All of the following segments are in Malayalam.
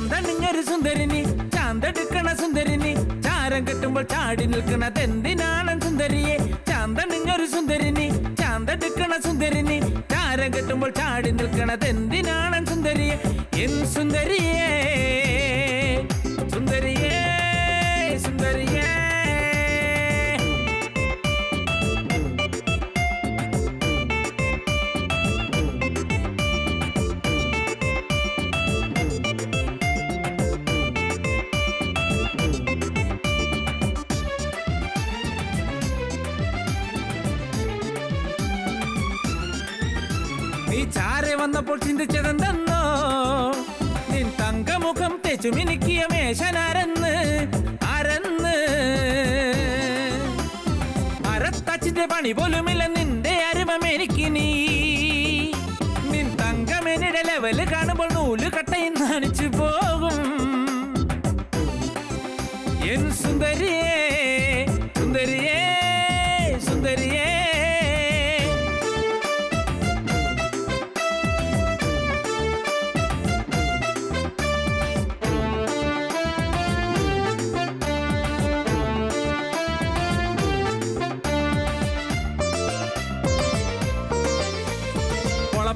ചാന്തണിഞ്ഞൊരു സുന്ദരിനി ചാന്തെടുക്കണ സുന്ദരിനി ചാരം കെട്ടുമ്പോൾ ചാടി നിൽക്കണതെന്തിനാണ് സുന്ദരിയെ ചാന്തണിഞ്ഞൊരു സുന്ദരിനി ചാന്തെടുക്കണ സുന്ദരിനി ചാരം കെട്ടുമ്പോൾ ചാടി നിൽക്കണതെന്തിനാണ് സുന്ദരിയെ എൻ സുന്ദരിയേ സുന്ദരിയേ സുന്ദരിയേ നീ ചാരെ വന്നപ്പോൾ ചിന്തിച്ചതെന്തെന്നോ നിൻ തങ്കമുഖം തെച്ചുമിനുക്കിയ മേശനാരെന്ന് ആരെന്ന് അരത്തച്ചിന്റെ പണി പോലുമില്ല നിന്റെ അരുമം എനിക്ക് നീ നിൻ തങ്കമെനിടെ ലെവല് കാണുമ്പോൾ നൂല് കട്ടയും നനച്ചു പോകും എൻ സുന്ദരിയേ സുന്ദരിയേ സുന്ദരിയേ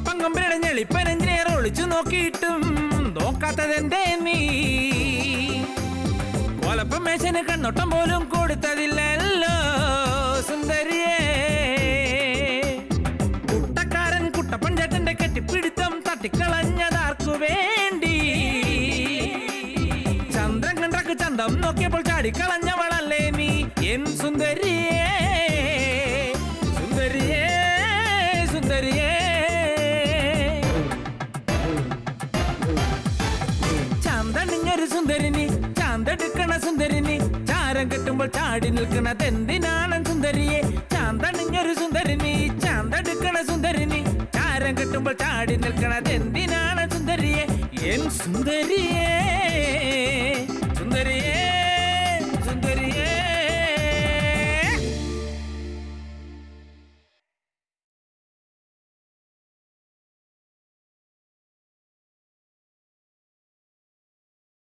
പങ്കമ്പിടെ ഞെളിപ്പനെഞ്ചിനേറെ ഒളിച്ചു നോക്കിയിട്ടും നോക്കാത്തതെന്തേ നീ കൊലപ്പം മേശന് കണ്ണൊട്ടം പോലും കൊടുത്തതില്ലല്ലോ സുന്ദരിയേ കുട്ടക്കാരൻ കുട്ടപ്പൻ ചേട്ടന്റെ കെട്ടിപ്പിടുത്തം തട്ടിക്കളഞ്ഞതാർക്കു വേണ്ടി ചന്ദ്രൻ കണ്ടക്ക് ചന്തം നോക്കിയപ്പോൾ ചാടിക്കളഞ്ഞവളല്ലേ നീ എൻ സുന്ദരിയേ സുന്ദരിയേ സുന്ദരിയേ ചാന്തണിഞ്ഞൊരു സുന്ദരിനി ചാന്തെടുക്കണ സുന്ദരിനി ചാരം കെട്ടുമ്പോൾ ചാടി നിൽക്കണതെന്തിനാണ് സുന്ദരിയെ ചാന്തണിഞ്ഞൊരു സുന്ദരിനി ചാന്തെടുക്കണ സുന്ദരിനി ചാരം കെട്ടുമ്പോൾ ചാടി നിൽക്കണതെന്തിനാണ് സുന്ദരിയെ എൻ സുന്ദരിയേ സുന്ദരിയേ